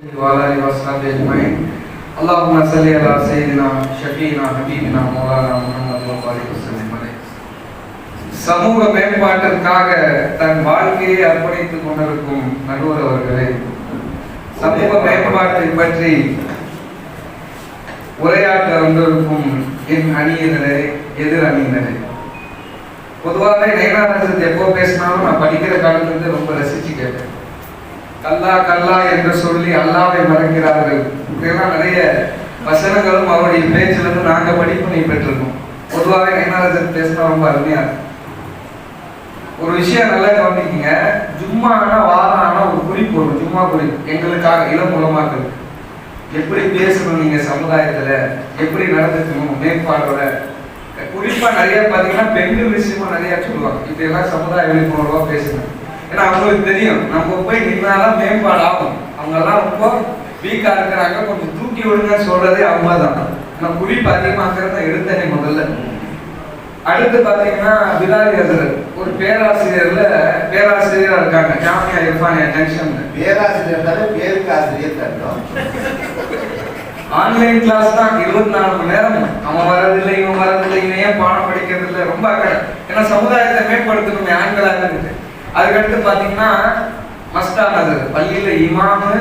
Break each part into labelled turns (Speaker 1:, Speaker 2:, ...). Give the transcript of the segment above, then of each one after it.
Speaker 1: وعلى آله وصحبه أجمعين اللهم صل على سيدنا شفينا حبيبنا مولانا محمد وبارك وسلم عليه. சமூக மேம்பாட்டிற்காக தன் வாழ்க்கையை அர்ப்பணித்துக் கொண்டிருக்கும் நடுவர் அவர்களே, சமூக மேம்பாட்டை பற்றி உரையாற்ற வந்திருக்கும் என் அணியினரே, எதிர் அணியினரே, பொதுவாக நயனாரசன் எப்போ பேசினாலும் நான் படிக்கிற காலத்துல ரொம்ப ரசிச்சு கேட்டேன். கல்லா கல்லா என்று சொல்லி அல்லாவை மறக்கிறார்கள். இப்படியெல்லாம் நிறைய வசனங்களும் அவருடைய பேச்சிலிருந்து நாங்க படிப்பு பெற்றிருக்கோம். பொதுவாக நயனாரசன் பேசினா ரொம்ப அருமையா இருக்கு. ஒரு விஷயம் நல்லா கவனிக்கீங்க. ஜும்மா ஆனா வாரம் ஆனா ஒரு குறிப்பு வரும். ஜும்மா குறிப்பு எங்களுக்காக இளம் மூலமாக்கள் எப்படி பேசணும், நீங்க சமுதாயத்துல எப்படி நடந்துக்கணும், மேம்பாடோட குறிப்பா நிறைய பாத்தீங்கன்னா பெண்கள் விஷயமா நிறைய சொல்லுவாங்க. இப்ப எல்லாம் சமுதாய விழிப்புணர்வா பேசுங்க. ஏன்னா அவங்களுக்கு தெரியும் நம்ம போய் நின்னாதான் மேம்பாடு ஆகும். அவங்க எல்லாம் ரொம்ப வீக்கா இருக்கிறாங்க, கொஞ்சம் தூக்கி விடுங்க சொல்றதே அவங்க தான். நம்ம குறிப்பு அதிகமாக்குறத எடுத்தனே முதல்ல. அடுத்து பாத்தீங்கன்னா பிலாலி ஹசரத் ஒரு பேராசிரியரா இருக்காங்க ஜாமியா இர்ஃபானியா ஜங்ஷன்ல.
Speaker 2: பேராசிரியர் தானே, பேருக்கு ஆசிரியர் தட்டோம்.
Speaker 1: ஆன்லைன் கிளாஸ் தான் 24 மணி நேரம். அவன் வரதில்லை, இவன் வரதில்லை, இவன் ஏன் பாடம் படிக்கிறது இல்லை, ரொம்ப அக்கறை. ஏன்னா சமுதாயத்தை மேம்படுத்தணும் ஆண்களாக இருக்கு. அதுக்கடுத்து பாத்தீங்கன்னா மஸ்தான் ஹசரத் பள்ளியில இமாமு,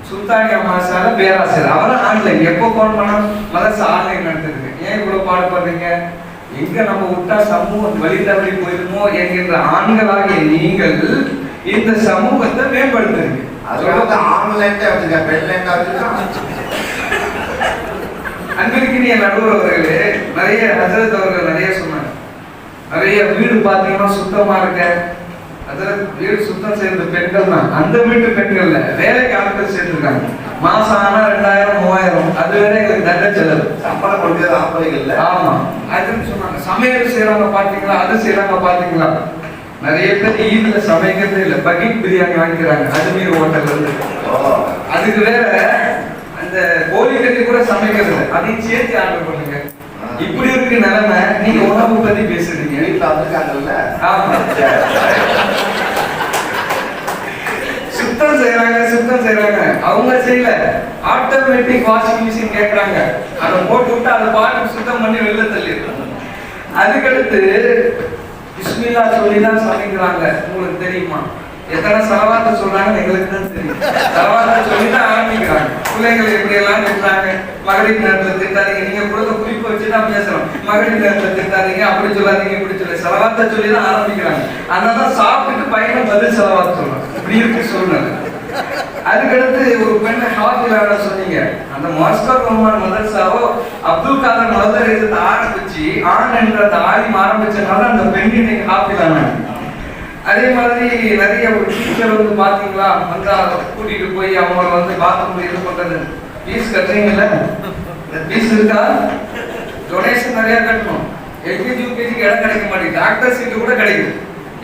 Speaker 1: சுல்தானியா மாசால பேராசிரியர். அவரும் ஆன்லைன். எப்போ போன் பண்ண மதரசா ஆன்லைன் நடத்திருக்கு. ஏன் இவ்வளவு பாடுபடுறீங்க? எங்க நம்ம விட்டா சமூகம் வழி தவறி போயிருமோ என்கின்ற ஆண்களாகிய நீங்கள் இந்த சமூகத்தை மேம்படுத்துறீங்க. அன்பிற்கினிய நடுவர் அவர்களே, நிறைய ஹசரத் அவர்கள் நிறைய சொன்னாங்க. நிறைய வீடு பாத்தீங்கன்னா சுத்தமா இருக்க, ஹசரத் வீடு சுத்தம் செய்யறது பெண்கள் தான். அந்த வீட்டு பெண்கள்ல வேலைக்கு ஆட்கள் சேர்த்துருக்காங்க. மாசம் ஆனா 2000 3000 அது வேற எங்களுக்கு தட்ட செலவு.
Speaker 2: சம்பளம் கொடுக்கிறது ஆம்பளைகள்ல.
Speaker 1: ஆமா, அதுன்னு சொன்னாங்க. சமையல் செய்யறவங்க பாத்தீங்களா, அது செய்யறவங்க பாத்தீங்களா, நிறைய பேர் ஈதுல சமைக்கிறதே இல்ல, பக்கெட் பிரியாணி வாங்கிக்கிறாங்க அஜ்மீர் ஹோட்டல்ல இருந்து. அதுக்கு வேற அந்த கோழி கறி கூட சமைக்கிறது இல்லை, அதையும் சேர்த்து ஆர்டர் பண்ணுங்க. இப்படி இருக்கு நிலைமை. நீங்க உணவு பத்தி பேசுறீங்க.
Speaker 2: வீட்டுல வந்திருக்காங்கல்ல.
Speaker 1: ஆமா, சுத்தம் செய்யறாங்க. அவங்க செய்யல, ஆட்டோமேட்டிக் வாஷிங் மிஷின் கேட்கறாங்க. அதை போட்டு விட்டு அதை பாட்டு சுத்தம் பண்ணி வெளில தள்ளிடுறாங்க. அதுக்கடுத்து பிஸ்மில்லா சொல்லிதான் சமைக்கிறாங்க. உங்களுக்கு தெரியுமா எத்தனை செலவாத்த சொல்றாங்க? எங்களுக்கு தான் தெரியும். செலவாத்த சொல்லிதான் ஆரம்பிக்கிறாங்க. பிள்ளைகள் எப்படி எல்லாம் திட்டாங்க. மகளிர் நேரத்துல திட்டாதீங்க, நீங்க கொடுத்த குறிப்பு வச்சுதான் பேசணும். மகளிர் நேரத்துல திட்டாதீங்க, அப்படி சொல்லாதீங்க, இப்படி சொல்ல செலவாத்த சொல்லிதான் ஆரம்பிக்கிறாங்க. அதனாலதான் சாப்பிட்டுட்டு பையனை பதில் செலவாத்த சொல்றாங்க. இப்படி இருக்கு சூழ்நிலை. அதுக்கடுத்து ஒரு பெண்ணை ஹாஃபிலான சொன்னீங்க. அந்த மாஸ்டர் ரஹ்மான் மதரசாவோ அப்துல் காதர் மதரசத்தை ஆரம்பிச்சு ஆண் என்ற அந்த ஆலிம் ஆரம்பிச்சதுனால அந்த பெண் இன்னைக்கு ஹாஃபிலான. அதே மாதிரி நிறைய ஒரு டீச்சர் வந்து பாத்தீங்களா, வந்தா கூட்டிட்டு போய் அவங்க வந்து பாத்ரூம் இது பண்றது. ஃபீஸ் கட்டுறீங்கல்ல, ஃபீஸ் இருக்கா? டொனேஷன் நிறைய கட்டணும். எல்கேஜி யூகேஜிக்கு இடம் கிடைக்க மாட்டேங்குது, டாக்டர் சீட்டு கூட கிடைக்குது.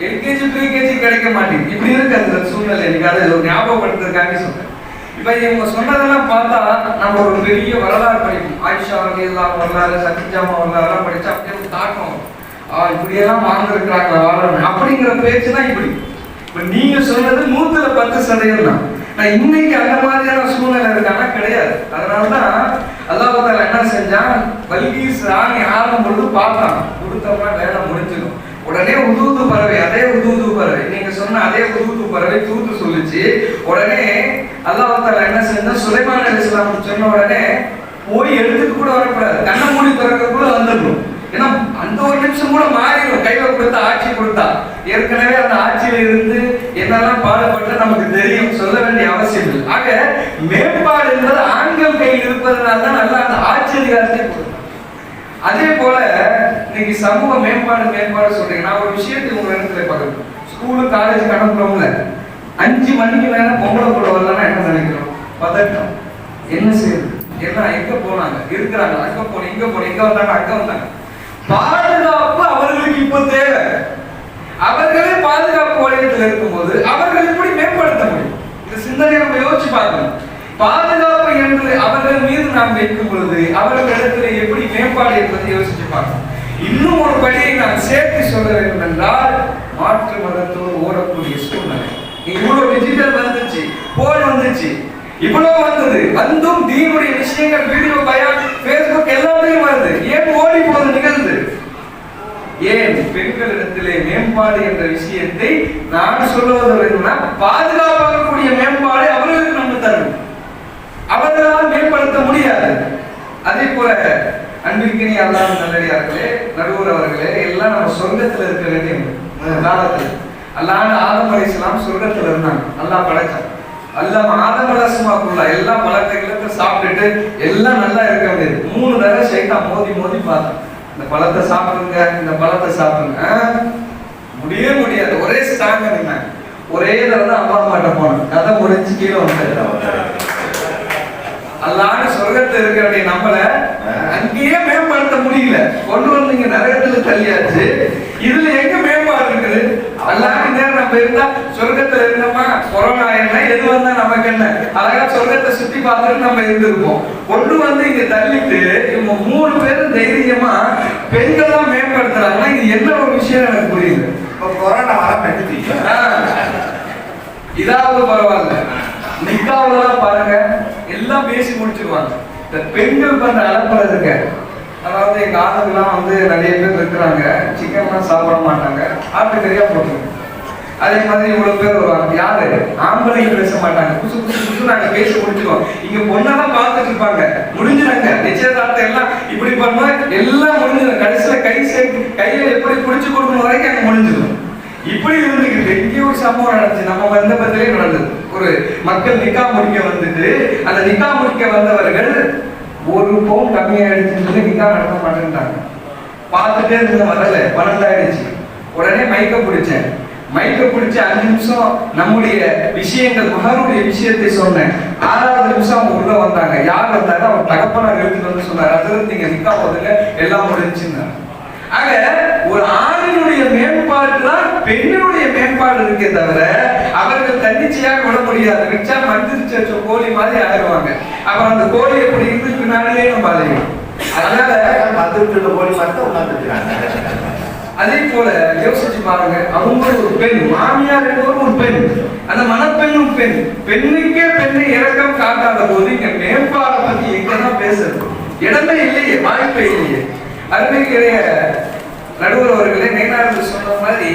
Speaker 1: எல்கேஜி ப்ரீகேஜி கிடைக்க மாட்டேங்குது. இப்படி இருக்கு அந்த சூழ்நிலை. எனக்கு அதை ஒரு ஞாபகப்படுத்துறதுக்காக சொல்றேன். இப்ப இவங்க சொன்னதெல்லாம் பார்த்தா நம்ம ஒரு பெரிய வரலாறு படிக்கும். ஆயிஷா ரலியல்லாஹு வரலாறு, சத்திஜாமா வரலாறு படிச்சா அப்படியே தாக்கம். இப்படியெல்லாம் வாழ்ந்துருக்கிறாங்களா வாழணும் அப்படிங்கிற பேச்சு தான் இப்படி. இப்ப நீங்க சொன்னது 110% தான். நான் இன்னைக்கு அந்த மாதிரியான சூழ்நிலை இருக்கானா கிடையாது. அதனாலதான் அல்லாஹ் தஆலா என்ன செஞ்சான், பல்கீஸ் ராணி ஆரம்பம் பொழுது பார்த்தான், கொடுத்தோம்னா வேலை முடிஞ்சிடும். உடனே உதூது பறவை, அதே உதூது பறவை, நீங்க சொன்ன அதே உதூது பறவை தூது சொல்லிச்சு. உடனே அல்லாஹ் தஆலா என்ன செஞ்சா, சுலைமான் அலைஹிஸ்ஸலாம் சொன்ன உடனே போய் எடுத்துட்டு கூட வரக்கூடாது, கண்ணை மூடி திறக்கக்குள்ள வந்துடணும். ஏன்னா அந்த ஒரு நிமிஷம் கூட மாறிடும். கையில கொடுத்தா, ஆட்சி கொடுத்தா, ஏற்கனவே அந்த ஆட்சியில இருந்து என்னெல்லாம் பாடுபட்டு நமக்கு தெரியும், சொல்ல வேண்டிய அவசியம் இல்லை. ஆக மேம்பாடு என்பது ஆண்கள் கையில் இருப்பதனால தான் நல்லா அந்த ஆட்சி அதிகாரத்தை கொடுக்கும். அதே போல இன்னைக்கு சமூக மேம்பாடு சொல்றீங்க. நான் ஒரு விஷயத்தை உங்க இடத்துல பார்க்கணும். ஸ்கூலு காலேஜ் அனுப்புறோம்ல, 5 மணிக்கு மேல பொம்பளை கூட வரலன்னா என்ன நினைக்கிறோம்? பதட்டம். என்ன செய்யுது? எல்லாம் எங்க போனாங்க, இருக்கிறாங்க, அங்க போன, இங்க போன, இங்க வந்தாங்க, அங்க வந்தாங்க. பாதுகாப்பு அவர்களுக்கு இப்ப தேவை. அவர்களே பாதுகாப்பு வளையத்தில் இருக்கும்போது அவர்கள் எப்படி மேம்படுத்த முடியும்? இந்த சிந்தனை நம்ம யோசிச்சு பார்க்கணும். பாதுகாப்பு என்று அவர்கள் மீது நாம் வைக்கும் பொழுது அவர்களிடத்தில் எப்படி மேம்பாடு என்பதை யோசிச்சு பார்க்கணும். இன்னும் ஒரு படியை நான் சேர்த்து சொல்ல வேண்டும் என்றால், மாற்று மதத்தோடு ஓடக்கூடிய சூழ்நிலை. இவ்வளவு டிஜிட்டல் வந்துச்சு, போன் வந்துச்சு, இவ்வளவு வந்தது, வந்தும் தீனுடைய விஷயங்கள் வீடியோ பயான் Facebook எல்லாத்தையும் வருது. ஏன் ஓடி போது நிகழ்ந்து? ஏன் பெண்களிடத்திலே மேம்பாடு என்ற விஷயத்தை நான் சொல்லுவது என்னன்னா, பாதுகாப்பாகக்கூடிய மேம்பாடு அவர்களுக்கு நம்ம தரணும். அவர்களால் மேம்படுத்த முடியாது. அதே போல அன்பிற்கினி அல்லாஹ் நல்லடியார்களே, நடுவர் அவர்களே, எல்லாம் நம்ம சொர்க்கத்துல இருக்க வேண்டிய காலத்துல அல்லாஹ் ஆதம் அலைஹிஸ்ஸலாம் சொர்க்கத்துல இருந்தாங்க. அல்லாஹ் படைச்சான். அல்லாஹ் ஆதம் அலைஹிஸ்ஸலாமுக்குள்ள எல்லா பழத்தையும் சாப்பிட்டுட்டு எல்லாம் நல்லா இருக்க வேண்டியது. 3 தடவை ஷைத்தான் மோதி மோதி பார்த்தான். இந்த பழத்தை சாப்பிடுங்க, இந்த பழத்தை சாப்பிடுங்க. முடியாது. ஒரே ஸ்ட்ராங் இருந்தாங்க. ஒரே தடவை தான் அப்பா அம்மாட்ட போனோம். கதை முடிஞ்சு கீழே வந்துட்டாங்க. அல்லாஹ் சொர்க்கத்துல இருக்க வேண்டிய நம்மள அங்கேயே மேம்படுத்த முடியல. கொண்டு வந்து இங்க நரகத்துல தள்ளியாச்சு. இதுல எங்க மேம்பாடு இருக்குது? அல்லாஹ் நேரம் நம்ம இருந்தா சொர்க்கத்துல இருந்தோமா, கொரோனா என்ன எது வந்தா நமக்கு என்ன, அழகா சொர்க்கத்தை சுத்தி பார்த்துட்டு நம்ம இருந்திருப்போம். கொண்டு வந்து இங்க தள்ளிட்டு இவங்க 3 பேரும் தைரியமா பெண்கள் தான் மேம்படுத்துறாங்கன்னா இது என்ன ஒரு விஷயம் எனக்கு புரியுது.
Speaker 2: கொரோனா வர
Speaker 1: இதாவது பரவாயில்ல, நிக்காவெல்லாம் பாருங்க எல்லாம் பேசி முடிச்சிருவாங்க. இந்த பெண்கள் பண்ற அலப்பறதுக்கு, அதாவது எங்க ஆளுங்கெல்லாம் வந்து நிறைய பேர் இருக்கிறாங்க, சிக்கன்லாம் சாப்பிட மாட்டாங்க, ஆட்டுக்கறியா போட்டுருங்க. அதே மாதிரி இவ்வளவு பேர் வருவாங்க, யாரு ஆம்பளைங்க பேச மாட்டாங்க, புதுசு புதுசு புதுசு நாங்க பேசி முடிச்சிருவோம். இங்க பொண்ணெல்லாம் பார்த்துட்டு இருப்பாங்க, முடிஞ்சிருங்க நிச்சயதார்த்தம் எல்லாம் இப்படி பண்ணா எல்லாம் முடிஞ்சிடும். கடைசியில கையில எப்படி பிடிச்சு கொடுக்கணும் வரைக்கும் அங்க முடிஞ்சிடும். இப்படி இருந்துக்கிட்டு இங்கே ஒரு சம்பவம் நடந்துச்சு, நம்ம வந்த பத்திலே நடந்தது. ஒரு மக்கள் நிக்கா முடிக்க வந்துட்டு, அந்த நிக்கா முடிக்க வந்தவர்கள் 1 பவுன் கம்மியாயிடுச்சுன்னு சொல்லி நிக்கா நடத்த மாட்டேன்ட்டாங்க. பார்த்துட்டே இருந்த வரல, 12 ஆயிடுச்சு. உடனே மைக்க பிடிச்சேன். மைக்க பிடிச்ச 5 நிமிஷம் நம்முடைய விஷயங்கள் மகனுடைய விஷயத்தை சொன்னேன். 6வது நிமிஷம் அவங்க உள்ள வந்தாங்க. யார் வந்தாரு? அவர் தகப்பனார் எடுத்துட்டு வந்து சொன்னார், அதுல நீங்க நிக்கா போதுங்க எல்லாம் முடிஞ்சுன்னு. ஆக ஒரு ஆணினுடைய மேம்பாடு தான் பெண்ணினுடைய மேம்பாடு இருக்கே தவிர அவர்கள் தன்னிச்சையாக விட முடியாது. வச்சா மந்திரிச்ச கோழி மாதிரி ஆயிடுவாங்க. அப்புறம் அந்த கோழி எப்படி இருந்து பின்னாடியே நம்ம அலையும். அதனால
Speaker 2: மந்திரிச்ச கோழி மட்டும் உட்காந்துருக்காங்க.
Speaker 1: அதே போல யோசிச்சு பாருங்க, அவங்க ஒரு பெண், மாமியார் என்பவர் ஒரு பெண், அந்த மணப்பெண்ணும் பெண். பெண்ணுக்கே பெண்ணை இறக்கம் காட்டாத போது இங்க மேம்பாடை பத்தி எங்கதான் பேசுறது? இடமே இல்லையே, வாய்ப்பே இல்லையே. அருமைக்குரிய நடுவர் அவர்களே, நேனார் சொன்ன மாதிரி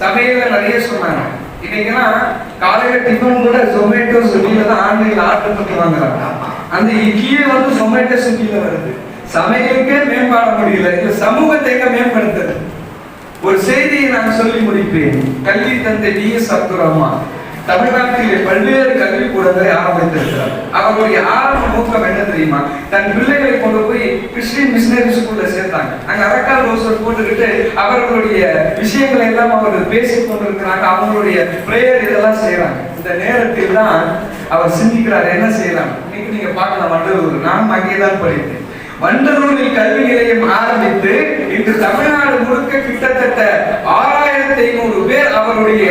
Speaker 1: சமையல நிறைய சொன்னாங்க. இன்னைக்கெல்லாம் காலையில டிஃபன் கூட ஜொமேட்டோ ஸ்விக்கில தான் ஆன்லைன்ல ஆர்டர் பண்ணி வாங்குறாங்க. அந்த இட்லியே வந்து ஜொமேட்டோ ஸ்விக்கில வருது. சமையலுக்கே மேம்பட முடியல, இந்த சமூகத்தை எங்க மேம்படுத்துறது? ஒரு செய்தியை நான் சொல்லி முடிப்பேன். கல்வி தந்தை டி.எஸ். அப்துல் ரஹ்மான் தமிழ்நாட்டிலே பல்வேறு கல்வி கூடங்களை ஆரம்பித்திருக்கிறார். அவருடைய ஆரம்ப நோக்கம் என்ன தெரியுமா? தன் பிள்ளைகளை கொண்டு போய் கிறிஸ்டியன் மிஷனரி ஸ்கூல்ல சேர்த்தாங்க. அங்க அரக்கால் ரோசர் போட்டுக்கிட்டு அவர்களுடைய விஷயங்களை எல்லாம் அவர்கள் பேசிக் கொண்டிருக்கிறாங்க. அவங்களுடைய பிரேயர் இதெல்லாம் செய்யறாங்க. இந்த நேரத்தில் தான் அவர் சிந்திக்கிறார், என்ன செய்யலாம். இன்னைக்கு நீங்க பார்க்கலாம், வண்டலூர், நான் அங்கேதான் படித்தேன். வண்டலூரில் கல்வி நிலையம் ஆரம்பித்து இன்று தமிழ்நாடு முழுக்க கிட்டத்தட்ட 6500 பேர் அவருடைய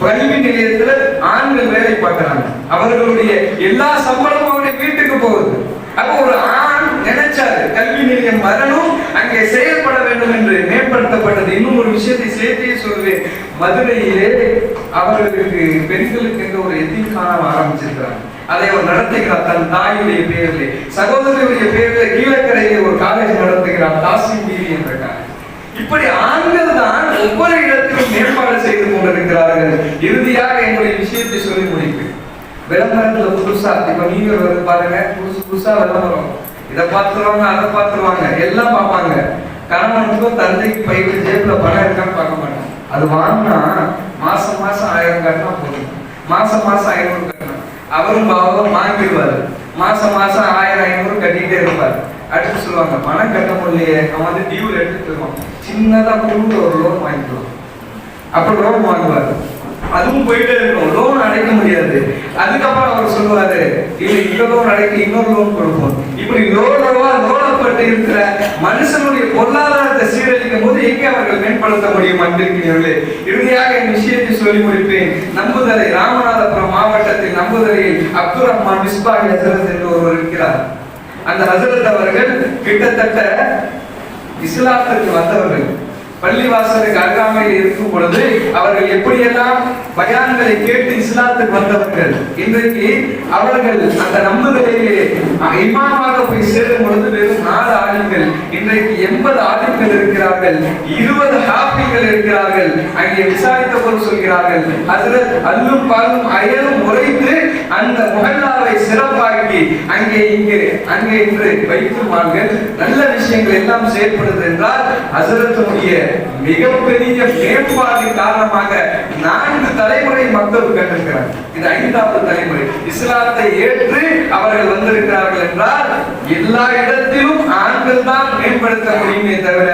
Speaker 1: கல்வி நிலையத்துல ஆண்கள் வேலை பார்க்கிறாங்க. அவர்களுடைய எல்லா சம்பளமும் அவருடைய வீட்டுக்கு போகுது. அப்ப ஒரு ஆண் நினைச்சாரு கல்வி நிலையம் வரணும், அங்கே செயல்பட வேண்டும் என்று மேம்படுத்தப்பட்டது. இன்னும் ஒரு விஷயத்தை சேர்த்தே சொல்வேன். மதுரையிலே அவர்களுக்கு பெண்களுக்கு என்ற ஒரு எதிர்காலம் ஆரம்பிச்சிருக்கிறார். அதை அவர் நடத்துகிறார் தன் தாயுடைய பெயரிலே, சகோதரியுடைய பெயரிலே கீழக்கரையிலே ஒரு காலேஜ் நடத்துகிறார், தாசிம் பீரி என்ற காலேஜ். இப்படி ஆண்கள் தான் ஒவ்வொரு இடத்திலும் மேம்பாடு செய்து கொண்டிருக்கிறார்கள். இறுதியாக என்னுடைய விஷயத்தை சொல்லி முடிப்பேன். விளம்பரத்துல புதுசா இப்ப நீங்க வந்து பாருங்க, புதுசா விளம்பரம், இதை பார்த்துருவாங்க, அதை பார்த்துருவாங்க, எல்லாம் பார்ப்பாங்க. கணவனுக்கும் தந்தைக்கு பைக்கு ஜேப்ல பணம் இருக்கான்னு பார்க்க மாட்டாங்க. அது வாங்கினா மாசம் 1000 கட்டினா போதும், மாசம் 500 கட்டணும். அவரும் பாவம் வாங்கிடுவாரு, மாசம் 1000-500 கட்டிட்டே இருப்பாரு. அடுத்து சொல்லுவாங்க, பணம் கட்ட முடியலையே, அவன் வந்து டியூல எடுத்துருவான், சின்னதா குழுந்து ஒரு லோன் வாங்கிக்கலாம். அப்ப லோன் வாங்குவாரு, அதுவும் போயிட்டே இருக்கும், லோன் அடைக்க முடியாது. அதுக்கப்புறம் அவர் சொல்லுவாரு, இல்ல இந்த லோன் அடைக்க இன்னொரு லோன் கொடுப்போம். இப்படி லோனப்பட்டு இருக்கிற மனுஷனுடைய பொருளாதாரத்தை சீரழிக்கும் போது எங்கே அவர்கள் மேம்படுத்த முடியும்? அன்பிற்கிறவர்களே, இறுதியாக என் விஷயத்தை சொல்லி முடிப்பேன். நம்புதலை, ராமநாதபுரம் மாவட்டத்தில் நம்புதலையில் அப்துல் ரஹ்மான் மிஸ்பாஹி ஹசரத் என்று ஒருவர் இருக்கிறார். அந்த ஹசரத் அவர்கள் கிட்டத்தட்ட இஸ்லாத்திற்கு வந்தவர்கள். பள்ளிவாசலுக்கு அருகாமையில் இருக்கும் பொழுது அவர்கள் எப்படியெல்லாம் பயான்களை கேட்டு இஸ்லாத்துக்கு வந்தவர்கள் இன்றைக்கு அவர்கள் அந்த நம்புதலையே இமாமாக போய் சேரும் பொழுது வெறும் 4 ஆலிம்கள், இன்றைக்கு 80 ஆலிம்கள் இருக்கிறார்கள், 20 ஹாஃபிகள் இருக்கிறார்கள். அங்கே விசாரித்த போது சொல்கிறார்கள், ஹஜ்ரத் அல்லும் பாலும் அயலும் உரைத்து அந்த முஹல்லாவை சிறப்பாக்கி அங்கே இன்று பைத்துல் மால்கள் நல்ல விஷயங்கள் எல்லாம் செயல்படுது என்றால் ஹஜ்ரத்துடைய மிகப்பெரிய மேம்பாடு காரணமாக 4 தலைமுறை மக்கள் கண்டிருக்கிறார். இது 5வது தலைமுறை இஸ்லாத்தை ஏற்று அவர்கள் வந்திருக்கிறார்கள் என்றால் எல்லா இடத்திலும் ஆண்கள் தான் மேம்படுத்த முடியுமே தவிர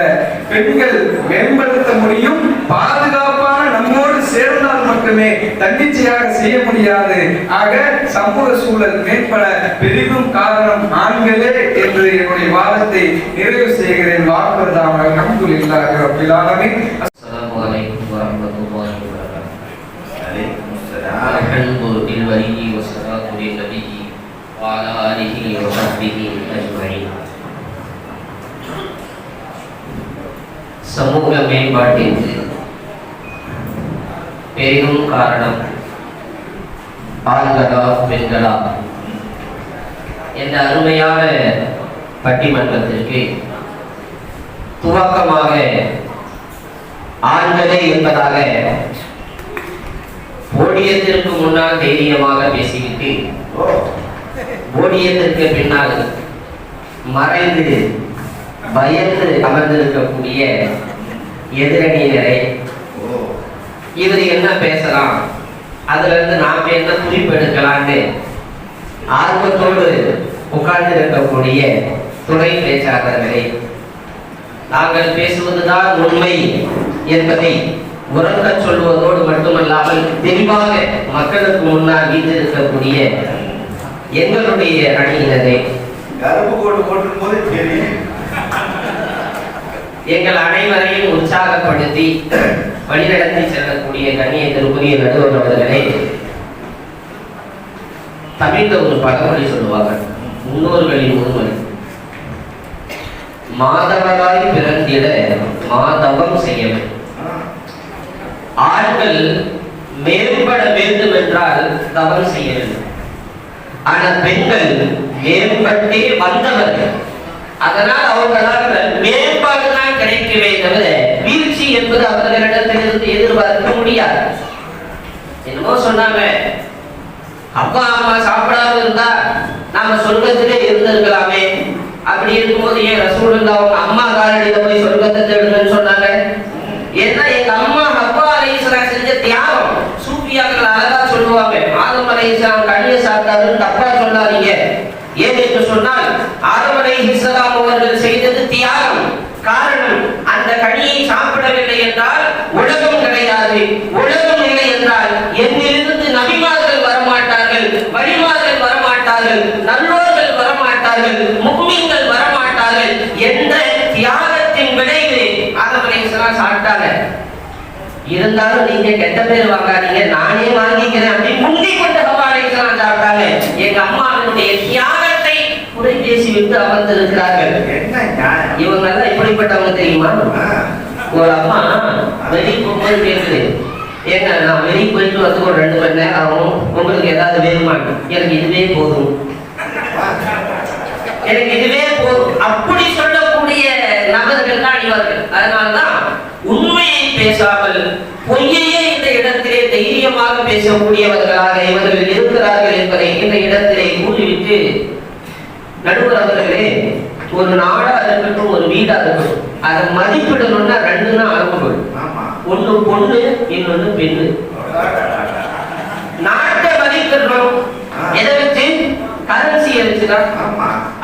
Speaker 1: பெண்கள் மேம்படுத்த முடியும். பாதுகாப்பான நம்மோடு சேர்ந்தால் மட்டுமே தன்னிச்சையாக செய்ய முடியாது. ஆக சமூக சூழல் மேம்பட பெரிதும் காரணம் ஆண்களே என்று என்னுடைய வாதத்தை நிறைவு செய்கிறேன். வாக்குறுதாம் அல்ஹம்துலில்லாஹி ரப்பில் ஆலமீன்.
Speaker 3: அஸ்ஸலாமு அலைக்கும் வரஹ்மத்துல்லாஹி வபரகாத்துஹு.
Speaker 2: அலைக்கும் ஸலாம்.
Speaker 3: அல்ஹம்துலில்லாஹி வலிஹி வஸ்ஸலாத்து லின்னபியி வ அலா ஆலிஹி வ ஸஹ்பிஹி அஜ்மஈன். சமூக மேம்பாட்டிற்கு பெரிதும் காரணம் ஆண்களா பெண்களா என்ற அருமையான பட்டிமன்றத்திற்கு துவக்கமாக ஆண்களே என்பதாக போடியத்திற்கு முன்னால் தைரியமாக பேசிவிட்டு போடியத்திற்கு பின்னால் மறைந்து பயந்து அமர்ந்திருக்கக்கூடிய எதிரணியினரை இவர் என்ன பேசலாம், அதுல இருந்து நாம என்ன குறிப்பு எடுக்கலான்னு ஆர்வத்தோடு உட்கார்ந்து இருக்கக்கூடிய துணை பேச்சாளர்களை, நாங்கள் பேசுவதுதான் உண்மை என்பதை உறக்க சொல்வதோடு மட்டுமல்லாமல் தெளிவாக மக்களுக்கு முன்னால் வீட்டிருக்கக்கூடிய எங்களுடைய அணியினரை,
Speaker 2: கருப்பு கோட்டு போட்டும் போது தெரியும்,
Speaker 3: எங்கள் அனைவரையும் உற்சாகப்படுத்தி வழிநடத்தி செல்லக்கூடிய கண்ணியத்திற்குரிய நடுவர் அவர்களே, தமிழ்ல ஒரு பழமொழி சொல்லுவாங்க, முன்னோர்களின் முன்மொழி, மாதவராய் பிறந்திட மாதவம் செய்யவும். ஆண்கள் மேம்பட வேண்டும் என்றால் தவம் செய்ய வேண்டும். ஆனால் பெண்கள் மேம்பட்டே வந்தவர்கள், அதனால் அவர்களால் மேம்பாடுதான் கிடைக்கவே தவிர வீழ்ச்சி என்பது அவர்களிடத்திலிருந்து எதிர்பார்க்க முடியாது. என்னமோ சொன்னாங்க, அப்பா அம்மா சாப்பிடாம இருந்தா நாம சொர்க்கத்திலே இருந்திருக்கலாமே, அப்படி இருக்கும்போது ஏன் ரசூலுல்லாஹ் அவங்க அம்மா காலடியில போய் சொர்க்கத்தை தேடுங்கன்னு சொன்னாங்க? ஏன்னா எங்க அம்மா அப்பா அலைஹிஸ்ஸலாம் செஞ்ச தியாகம் சூஃபியாக்கள் அழகா சொல்லுவாங்க. ஆதம் அலைஹிஸ்ஸலாம் கனியை சாப்பிட்டாருன்னு தப்பா சொல்லாதீங்க. ஏன் என்று சொன்னால் ஆதம் அலைஹிஸ்ஸலாம் அவர்கள் செய்தது தியாகம். காரணம், அந்த கனியை சாப்பிடவில்லை என்றால் உலகம் கிடையாது. உலகம் இல்லை என்றால் என்னிலிருந்து நபிமார்கள் வரமாட்டார்கள், வழிமார்கள் வரமாட்டார்கள், நல்லோர்கள் வரமாட்டார்கள், முஃமின்கள் வரமாட்டார்கள் என்ற தியாகத்தின் விளைவு ஆதம் அலைஹிஸ்ஸலாம் சாப்பிட்டாங்க. இருந்தாலும் நீங்க கெட்ட பேர் வாங்காதீங்க, நானே வாங்கிக்கிறேன் அப்படின்னு முந்தி கொண்டு ஹவ்வா அலைஹிஸ்ஸலாம் சாப்பிட்டாங்க. எங்க அம்மாவினுடைய தியாகத்தை குறை பேசி விட்டு அமர்ந்திருக்கிறார்கள். இவங்க எல்லாம் எப்படிப்பட்டவங்க தெரியுமா? ஒரு அம்மா வெளியே போகும்போது கேட்குது, ஏங்க நான் வெளியே போயிட்டு வந்து ஒரு 2 மணி நேரம் ஆகும், உங்களுக்கு ஏதாவது வேணுமா? எனக்கு இதுவே போதும், எனக்கு இதுவே போதும் அப்படி சொல்லக்கூடிய நபர்கள் தான் இவர்கள். அதனால்தான் உண்மையை பேசாமல் பொய்யையே இந்த இடத்திலே தைரியமாக பேசக்கூடியவர்களாக இவர்கள் இருக்கிறார்கள் என்பதை இந்த இடத்திலே கூறிவிட்டு, நடுவர் அவர்களே, ஒரு நாடா இருக்கட்டும் ஒரு வீடா இருக்கட்டும், அதை மதிப்பிடணும்னா 2 தான் அளவுகள். ஒண்ணு பொண்ணு, இன்னொன்னு பெண்ணு. நாட்டை மதிப்பிடணும் எதை வச்சு? கரன்சியை வச்சுதான்.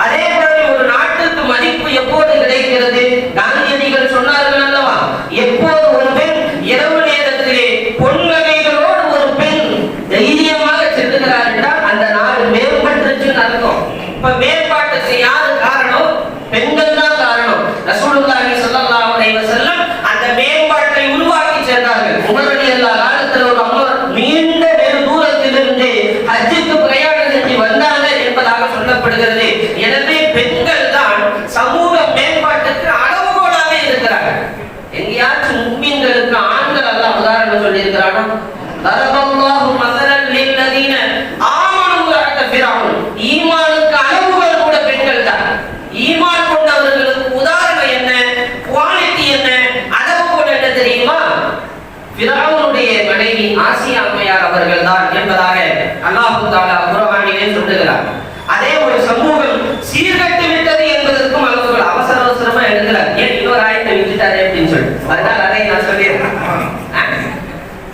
Speaker 3: அதே போல ஒரு நாட்டுக்கு மதிப்பு எப்போது கிடைக்கிறது? காந்தியடிகள் சொன்னார்கள் அல்லவா, எப்போது ஒரு பெண் இரவு நேரத்திலே பொன்வகைகளோடு ஒரு பெண் தைரியமாக செல்லுகிறார் என்றால் அந்த நாடு மேம்பட்டுச்சுன்னு அர்த்தம். இப்ப மேம்பாட்டுக்கு யாரு காரணம்? பெண்கள் தான் காரணம். ரசூலுல்லாஹி ஸல்லல்லாஹு அலைஹி வஸல்லம் அந்த மேம்பாட்டை உருவாக்கி சென்றார்கள். உமர் ரலியல்லாஹு காலத்துல ஒரு அம்மா நீண்ட நெடு தூரத்திலிருந்து ஹஜ்ஜுக்கு பிரயாணம் செஞ்சு வந்தாங்க என்பதாக சொல்லப்படுகிறது. எனவே பெண்கள் தான் சமூக மேம்பாட்டுக்கு அளவுகோலாக இருக்கிறார்கள். எங்கேயாவது சொல்லுகிறானா, தரபல்லாஹு மஸலன் லில்லதீன ஆமனு வஅத ஃபிரௌன். ஈமானுக்கு அளவுகள் கூட பெண்கள் தான். ஈமான் கொண்டவர்களுக்கு உதாரணம் என்ன, குவாலிட்டி என்ன, அளவுகள் என்ன தெரியுமா? ஃபிரௌனுடைய மனைவி ஆசியா அம்மையார் அவர்கள் தான் என்பதாக அல்லாஹ் தஆலா குர்ஆனிலே சொல்லுகிறார். அதே ஒரு சமூகம் சீர்கட்டு விட்டது என்பதற்கும் அளவுகள் அவசர அவசரமா எடுக்கிறார். ஏன் இன்னொரு ஆயத்தை விட்டுட்டாரு அப்படின்னு சொல்லி, அதனால அதை நான் சொல்லிடுறேன்.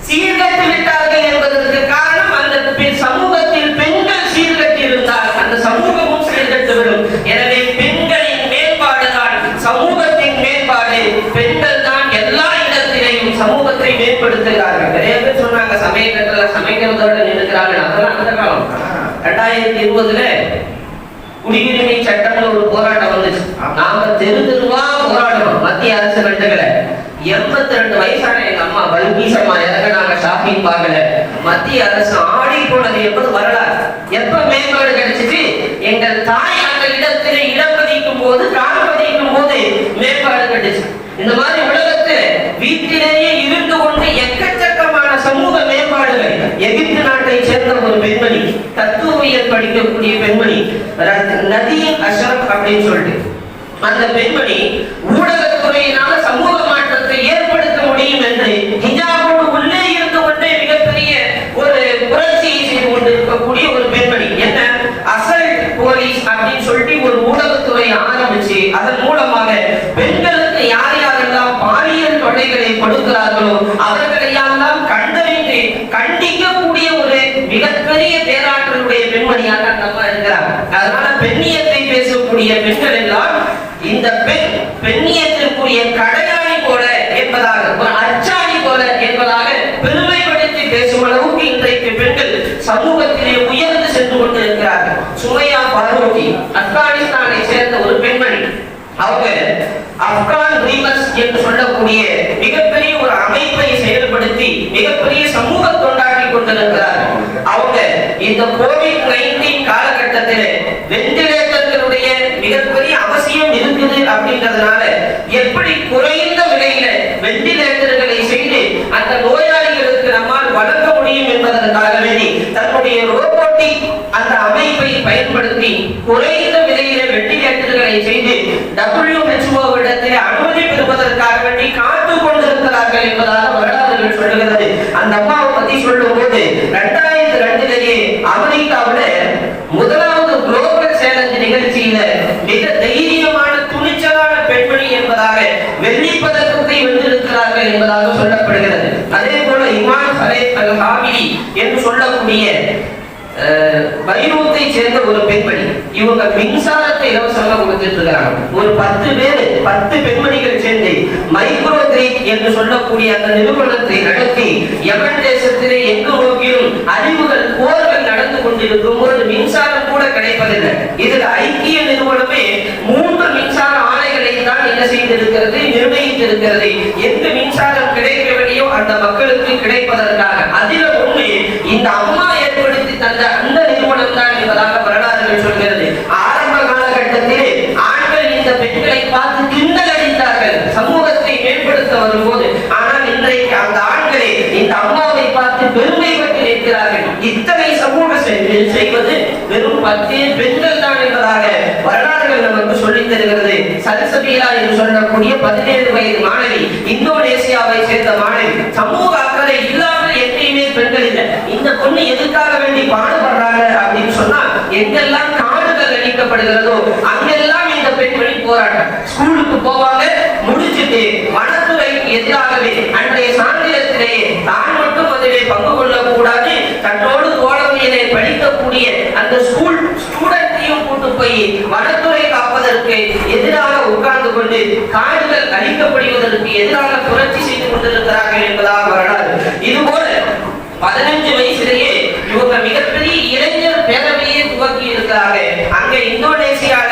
Speaker 3: சீர்கட்டு விட்டார்கள் என்பதற்கு காரணம் அந்த சமூகத்தில் பெண்கள் சீர்கட்டு இருந்தால் அந்த சமூகமும் சீர்கட்டு விடும். எனவே பெண்களின் மேம்பாடு தான் சமூகத்தின் மேம்பாடு. பெண்கள் தான் எல்லா இடத்திலையும் சமூகத்தை மேம்படுத்துகிறார்கள். நிறைய பேர் சொன்னாங்க சமயக்கட்டுல சமைக்கிறதோட நிறுத்துறாங்க. அதெல்லாம் அந்த காலம் 2020 குடியுரிமை சட்டம்னு ஒரு போராட்டம் வந்துச்சு. நாம தெரு தெருவா போராடணும். மத்திய அரசு கண்டுக்கல. 82 வயசான எங்க அம்மா பல்கீசம்மா இறங்கினாங்க. ஷாப்பிங் பார்க்கல. மத்திய அரசு ஆடி போனது என்பது வரலாறு. எப்ப மேம்பாடு கிடைச்சிச்சு? எங்கள் தாய் அந்த இடத்திலே இடம்பதிக்கும் போது கால்பதிக்கும் போது மேம்பாடு கிடைச்சு. இந்த மாதிரி உலகத்தில் வீட்டிலேயே இருந்து கொண்டு எக்கச்சக்கமான சமூக மேம்பாடுகள். எகிப்து நாட்டை சேர்ந்த ஒரு பெண்மணி, தத்துவவியல் படிக்கக்கூடிய பெண்மணி நதீம் அஷ்ரப் அப்படின்னு சொல்லிட்டு, அந்த பெண்மணி ஊடகத்துறையினால சமூக மாற்றத்தை ஏற்படுத்த முடியும் என்று ஹிஜாபோடு உள்ளே இருந்து கொண்டே மிகப்பெரிய ஒரு புரட்சியை செய்து கொண்டிருக்கக்கூடிய ஒரு பெண்மணி. என்ன அசல் போலீஸ் அப்படின்னு சொல்லிட்டு ஒரு ஊடகத்துறை ஆரம்பிச்சு அதன் மூலமாக பெண்களுக்கு யார் யாரெல்லாம் பாலியல் தொல்லைகளை கொடுக்கிறார்களோ அவர்களை எல்லாம் கண்டறிந்து கண்டிக்கக்கூடிய ஒரு மிகப்பெரிய பேராற்றலுடைய பெண்மணியாக நம்ம இருக்கிறார். அதனால பெண்ணியத்தை பேசக்கூடிய பெண்கள் எல்லாம் இந்த பெண் பெண்ணியத்திற்குரிய கடையாளி போல என்பதாக, ஒரு அச்சாணி போல என்பதாக பெருமைப்படுத்தி பேசும் அளவுக்கு இன்றைக்கு பெண்கள் சமூகத்திலே உயர்ந்து சென்று கொண்டிருக்கிறார்கள். சுமையா பரோட்டி ஆப்கானிஸ்தானை சேர்ந்த ஒரு பெண்மணி. அவங்க ஆப்கான் ரீமர்ஸ் என்று சொல்லக்கூடிய மிகப்பெரிய ஒரு அமைப்பை செயல்படுத்தி மிகப்பெரிய சமூக தொண்டாற்றி கொண்டிருக்கிறார்கள். அவங்க இந்த கோவிட்-19 காலகட்டத்தில் வெண்டிலேட்டர்களுடைய மிகப்பெரிய அவசியம் இருக்குது அப்படின்றதுனால எப்படி குறைந்த விலையில வெண்டிலேட்டர்களை செய்து அந்த நோயாளிகளுக்கு நம்மால் வழங்க முடியும் என்பதற்காக வேண்டி தன்னுடைய ரோபோட்டிக் அந்த அமைப்பை பயன்படுத்தி குறைந்த விலையில வெண்டிலேட்டர்களை செய்து WHO இடத்தில் அனுமதி பெறுவதற்காக வேண்டி காத்து கொண்டிருக்கிறார்கள் என்பதாக வரலாறுகள் சொல்லுகிறது. அந்த அம்மாவை பத்தி சொல்லும் போது 2002 அமெரிக்காவில் முதலாவது குளோபல் சேலஞ்ச் நிகழ்ச்சியில மிக தைரியமான துணிச்சலான பெண்மணி என்பதாக வெள்ளி பதக்கத்தை வென்றிருக்கிறார்கள் என்பதாக சொல்லப்படுகிறது. அதே போல இமான் ஃபரேத் அல் ஹாமிதி என்று சொல்லக்கூடிய பைரூத்தை சேர்ந்த ஒரு பெண்மணி. இவங்க மின்சாரத்தை இலவசமாக கொடுத்துட்டு இருக்காங்க. ஒரு 10 பேர் 10 பெண்மணிகள் சேர்ந்து மைக்ரோ கிரிட் என்று சொல்லக்கூடிய அந்த நிறுவனத்தை நடத்தி யமன் தேசத்திலே எங்கு நோக்கிலும் அழிவுகள் போர்கள் நடந்து கொண்டிருக்கும் போது மின்சாரம் கூட கிடைப்பதில்லை. இதில் ஐக்கிய நிறுவனமே 3 மின்சார ஆலைகளை தான் என்ன செய்திருக்கிறது, நிர்ணயித்திருக்கிறது. எங்கு மின்சாரம் கிடைக்கவில்லையோ அந்த மக்களுக்கு கிடைப்பதற்காக. அதில் ஒன்று இந்த அம்மா ஏற்படுத்தி தந்த அந்த நிறுவனம் தான் என்பதாக வரலாறுகள் சொல்கிறது. ஆரம்ப காலகட்டத்தில் ஆண்கள் இந்த பெண்களை பார்த்து கிண்டல் அடித்தார்கள் சமூகத்தை மேம்படுத்த வரும்போது. ஆனால் இன்றைக்கு அந்த ஆண்களே இந்த அம்மாவை பார்த்து பெருமைப்பட்டு நிற்கிறார்கள். இத்தனை சமூக செய்வது வெறும் 10 பெண்கள் தான் என்பதாக வரலாறுகள் நமக்கு சொல்லித் தருகிறது. சல்சபீலா என்று சொல்லக்கூடிய 17 வயது மாணவி, இந்தோனேசியாவை சேர்ந்த மாணவி. சமூக அக்கறை இல்லாமல் எங்கேயுமே பெண்கள் இல்லை. இந்த பொண்ணு எதுக்காக வேண்டி பாடுபடுறாங்க அப்படின்னு சொன்னா, எங்கெல்லாம் காடுகள் அழிக்கப்படுகிறதோ அங்கெல்லாம் இந்த பெண்மணி போராட்டம். ஸ்கூலுக்கு போவாங்க, முடிச்சுட்டு வனத்துறைக்கு எதிராகவே அன்றைய சான்றிதழிலேயே தான் மட்டும் அதிலே பங்கு கொள்ளக்கூடாது, தன்னோடு தோழமையிலே படிக்கக்கூடிய அந்த ஸ்கூல் ஸ்டூடெண்ட்டையும் கூட்டு போய் வனத்துறை காப்பதற்கு எதிராக உட்கார்ந்து கொண்டு காடுகள் அழிக்கப்படுவதற்கு எதிராக புரட்சி செய்து கொண்டிருக்கிறார்கள் என்பதாக வரலாறு. இதுபோல 15 வயசிலேயே இவங்க மிகப்பெரிய இளைஞர் பேரவையை துவக்கி இருக்கிறார்கள். அங்க இந்தோனேசியால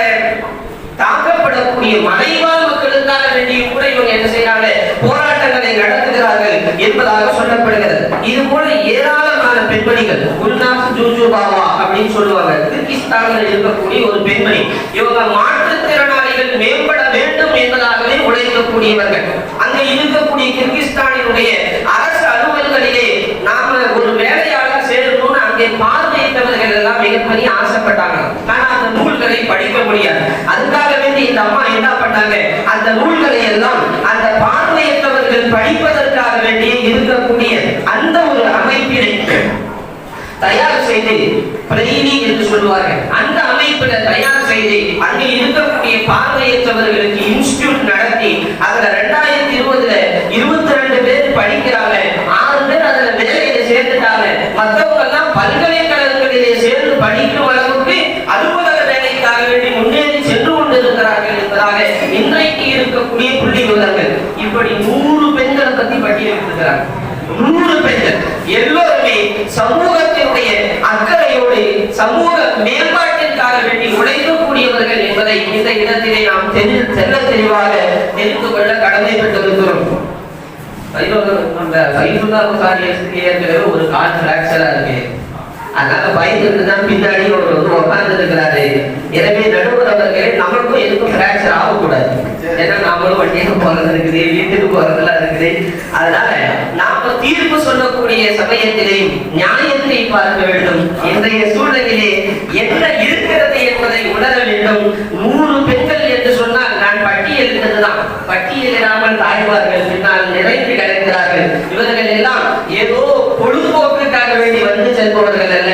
Speaker 3: தாக்கப்படக்கூடிய மலைவாழ் மக்களுக்காக வேண்டியும் கூட இவங்க என்ன செய்யறாங்க, போராட்டங்களை நடத்துகிறார்கள் என்பதாக சொல்லப்படுகிறது. இது போல ஏராளமான பெண்மணிகள். குல்நாஸ் ஜூஜுபாவா அப்படின்னு சொல்லுவாங்க, கிர்கிஸ்தானில் இருக்கக்கூடிய ஒரு பெண்மணி. இவங்க மாற்றுத்திறனாளிகள் மேம்பட வேண்டும் என்பதாகவே உழைக்கக்கூடியவர்கள். அங்க இருக்கக்கூடிய கிர்கிஸ்தானினுடைய அரசு அலுவல்களிலே பண்ணி ஆசைப்பட்டாங்க. ஆனா அந்த நூல்களை படிக்க முடியாது. அதுக்காக வேண்டி இந்த அம்மா என்ன பண்ணாங்க, அந்த நூல்களை எல்லாம் அந்த பார்வையற்றவர்கள் படிப்பதற்காக வேண்டி இருக்கக்கூடிய அந்த ஒரு அமைப்பினை தயார் செய்து, பிரெய்லி என்று சொல்லுவார்கள், அந்த அமைப்பில தயார் செய்து அங்கே இருக்கக்கூடிய பார்வையற்றவர்களுக்கு இன்ஸ்டிடியூட் நடத்தி அதுல 2020 22 பேர் படிக்கிறாங்க. 6 பேர் அதுல வேலையில சேர்ந்துட்டாங்க. மற்றவங்க எல்லாம் பல்கலைக்கழகங்களிலே சேர்ந்து படிக்கும் அளவுக்கு அலுவலக வேலைக்காக வேண்டி முன்னேறி சென்று கொண்டிருக்கிறார்கள் என்பதாக இன்றைக்கு இருக்கக்கூடிய புள்ளி விவரங்கள். இப்படி 100 பெண்களை பத்தி பட்டியலிட்டிருக்கிறார்கள். 100 பெண்கள் எல்லோருமே சமூகத்தினுடைய அக்கறையோடு சமூக மேம்பாட்டிற்காக வேண்டி உழைக்கக்கூடியவர்கள் என்பதை இந்த இடத்திலே நாம் தெல்ல தெளிவாக தெரிந்து கொள்ள கடமைப்பட்டிருக்கிறோம். ஒரு கால் பிராக்சரா இருக்கு, அதனால பயந்துட்டு தான் பின்னாடி ஒரு உட்கார்ந்து இருக்கிறாரு. எனவே நடுவர் அவர்களே, நம்மளுக்கும் எதுக்கும் பிராக்சர் ஆகக்கூடாது. ஏன்னா நாமளும் வண்டிக்கு போறது இருக்குது, வீட்டுக்கு போறதெல்லாம் இருக்குது. அதனால நாம தீர்ப்பு சொல்லக்கூடிய சமயத்திலே நியாயத்தை பார்க்க வேண்டும். இன்றைய சூழ்நிலையிலே என்ன இருக்கிறது என்பதை உணர வேண்டும். 100 பெண்கள் என்று சொன்னால் நான் பட்டியலிட்டதுதான், பட்டியலிடாமல் தாய்மார்கள் பின்னால் நிறைந்து கிடக்கிறார்கள். இவர்கள் எல்லாம் ஏதோ பொழுதுபோக்குக்காக வேண்டி வந்து செல்பவர்கள் அல்ல.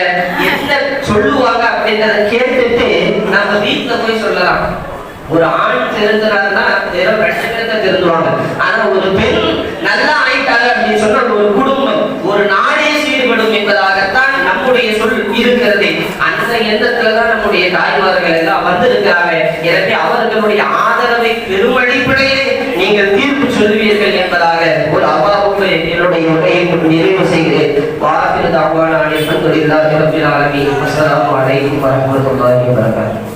Speaker 3: என்ன சொல்லுவாங்க அப்படின்றத கேட்டுட்டு நம்ம வீட்டுல போய் சொல்லலாம். ஒரு ஆண் திருந்துறாருன்னா வெறும் 2 பேர்த்த திருந்துவாங்க. ஆனா ஒரு பெண் நல்லா ஆயிட்டாங்க அப்படின்னு சொன்னா ஒரு குடும்பம், ஒரு நாடே சீர்படும் என்பதாகத்தான் நம்முடைய சொல் இருக்கிறது. அந்த எண்ணத்துலதான் நம்முடைய தாய்மார்கள் எல்லாம் வந்திருக்கிறாங்க. எனவே அவர்களுடைய ஆதரவை பெருமடிப்படையிலே நீங்கள் தீர்ப்பு சொல்லுவீர்கள் என்பதாக ஒரு அவாவுக்கு என்னுடைய உரையை நிறைவு செய்கிறேன். வாக்கில் தாழ்வான அனைத்தும் தொழிலாளர்கள் அஸ்ஸலாமு அலைக்கும் வரஹ்மத்துல்லாஹி வபரகாத்துஹு.